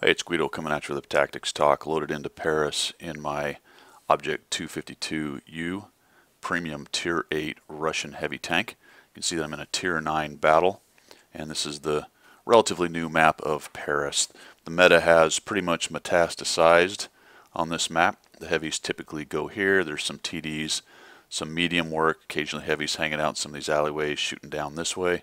Hey, it's Guido coming at you with a tactics talk loaded into Paris in my Object 252U Premium Tier 8 Russian heavy tank. You can see that I'm in a Tier 9 battle, and this is the relatively new map of Paris. The meta has pretty much metastasized on this map. The heavies typically go here. There's some TDs, some medium work, occasionally heavies hanging out in some of these alleyways, shooting down this way.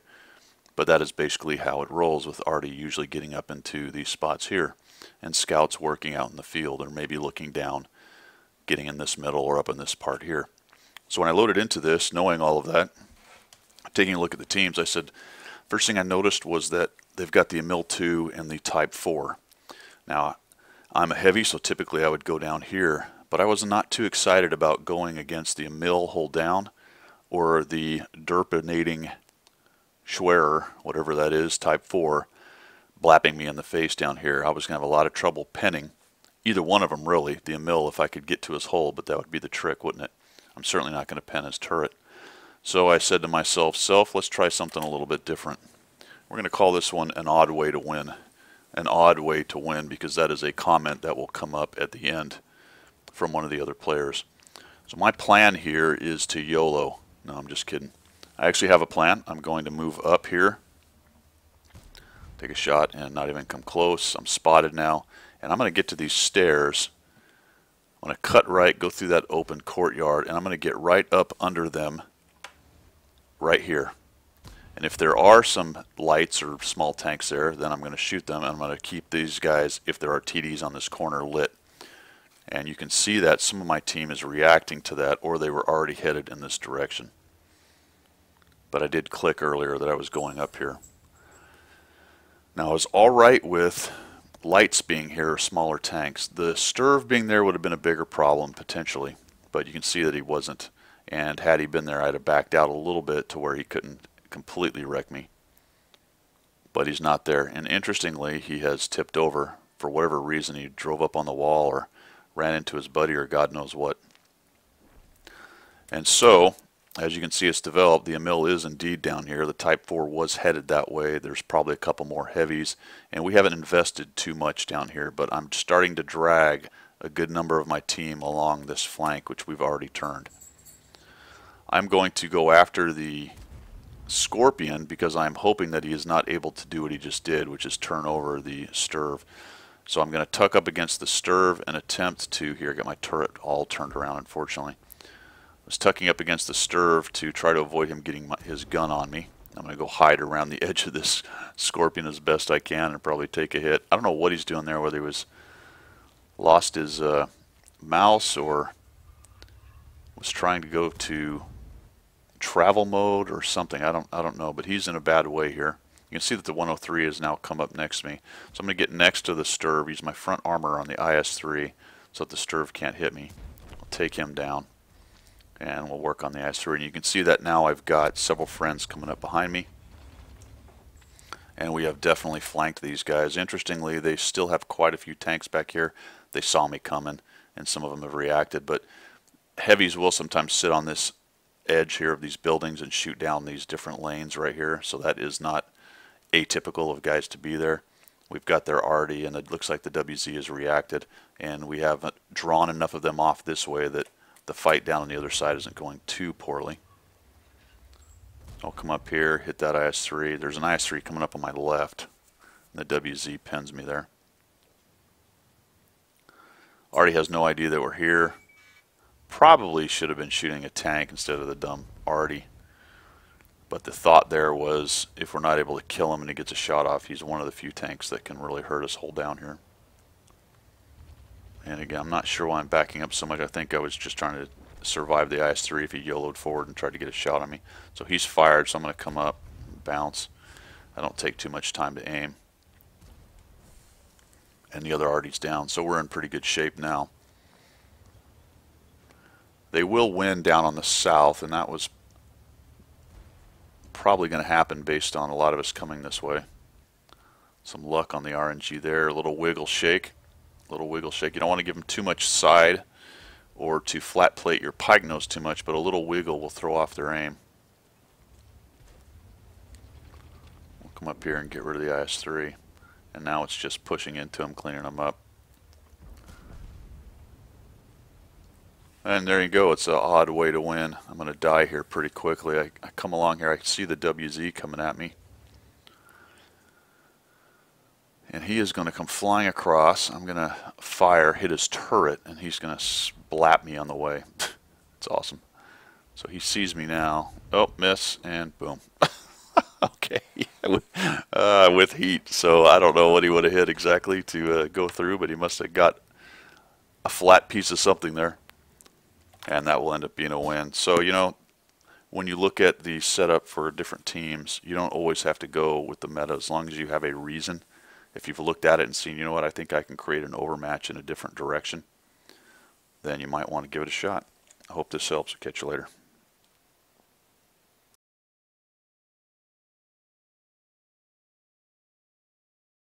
But that is basically how it rolls, with Artie usually getting up into these spots here and scouts working out in the field, or maybe looking down, getting in this middle or up in this part here. So when I loaded into this, knowing all of that, taking a look at the teams, I said, first thing I noticed was that they've got the Emil 2 and the Type 4. Now, I'm a heavy, so typically I would go down here, but I was not too excited about going against the Emil hold down or the derpinating Schwerer, whatever that is, Type 4, blapping me in the face down here. I was going to have a lot of trouble penning either one of them, really. The Emil, if I could get to his hole, but that would be the trick, wouldn't it? I'm certainly not going to pen his turret. So I said to myself, let's try something a little bit different. We're going to call this one an odd way to win. An odd way to win, because that is a comment that will come up at the end from one of the other players. So my plan here is to YOLO. No, I'm just kidding. I actually have a plan. I'm going to move up here, take a shot, and not even come close. I'm spotted now, and I'm going to get to these stairs. I'm going to cut right, go through that open courtyard, and I'm going to get right up under them right here. And if there are some lights or small tanks there, then I'm going to shoot them, and I'm going to keep these guys, if there are TDs on this corner, lit. And you can see that some of my team is reacting to that, or they were already headed in this direction. But I did click earlier that I was going up here. Now I was alright with lights being here, or smaller tanks. The Sturv being there would have been a bigger problem potentially, but you can see that he wasn't. And had he been there, I'd have backed out a little bit to where he couldn't completely wreck me. But he's not there. And interestingly, he has tipped over. For whatever reason, he drove up on the wall or ran into his buddy or God knows what. And so, as you can see, it's developed. The Emil is indeed down here. The Type 4 was headed that way. There's probably a couple more heavies, and we haven't invested too much down here, but I'm starting to drag a good number of my team along this flank, which we've already turned. I'm going to go after the Scorpion because I'm hoping that he is not able to do what he just did, which is turn over the Sturv. So I'm going to tuck up against the Sturv and attempt to, here, get my turret all turned around, unfortunately. Was tucking up against the Sturv to try to avoid him getting his gun on me. I'm going to go hide around the edge of this Scorpion as best I can and probably take a hit. I don't know what he's doing there, whether he was lost his mouse or was trying to go to travel mode or something. I don't know, but he's in a bad way here. You can see that the 103 has now come up next to me. So I'm going to get next to the Sturv, use my front armor on the IS-3 so that the Sturv can't hit me. I'll take him down, and we'll work on the IS-3. And you can see that now I've got several friends coming up behind me, and we have definitely flanked these guys. Interestingly, they still have quite a few tanks back here. They saw me coming, and some of them have reacted, but heavies will sometimes sit on this edge here of these buildings and shoot down these different lanes right here, so that is not atypical of guys to be there. We've got their Artie, and it looks like the WZ has reacted, and we haven't drawn enough of them off this way that the fight down on the other side isn't going too poorly. I'll come up here, hit that IS-3. There's an IS-3 coming up on my left, and the WZ pins me there. Artie has no idea that we're here. Probably should have been shooting a tank instead of the dumb Artie. But the thought there was, if we're not able to kill him and he gets a shot off, he's one of the few tanks that can really hurt us hold down here. And again, I'm not sure why I'm backing up so much. I think I was just trying to survive the IS-3 if he YOLO'd forward and tried to get a shot on me. So he's fired, so I'm going to come up and bounce. I don't take too much time to aim. And the other Artie's down, so we're in pretty good shape now. They will win down on the south, and that was probably going to happen based on a lot of us coming this way. Some luck on the RNG there. A little wiggle shake. A little wiggle shake. You don't want to give them too much side or to flat plate your pike nose too much, but a little wiggle will throw off their aim. We'll come up here and get rid of the IS-3. And now it's just pushing into him, cleaning him up. And there you go. It's an odd way to win. I'm going to die here pretty quickly. I come along here. I can see the WZ coming at me. And he is going to come flying across. I'm going to fire, hit his turret, and he's going to splap me on the way. It's awesome. So he sees me now. Oh, miss, and boom. Okay, with heat. So I don't know what he would have hit exactly to go through, but he must have got a flat piece of something there. And that will end up being a win. So, you know, when you look at the setup for different teams, you don't always have to go with the meta as long as you have a reason. If you've looked at it and seen, you know what, I think I can create an overmatch in a different direction, then you might want to give it a shot. I hope this helps. I'll catch you later.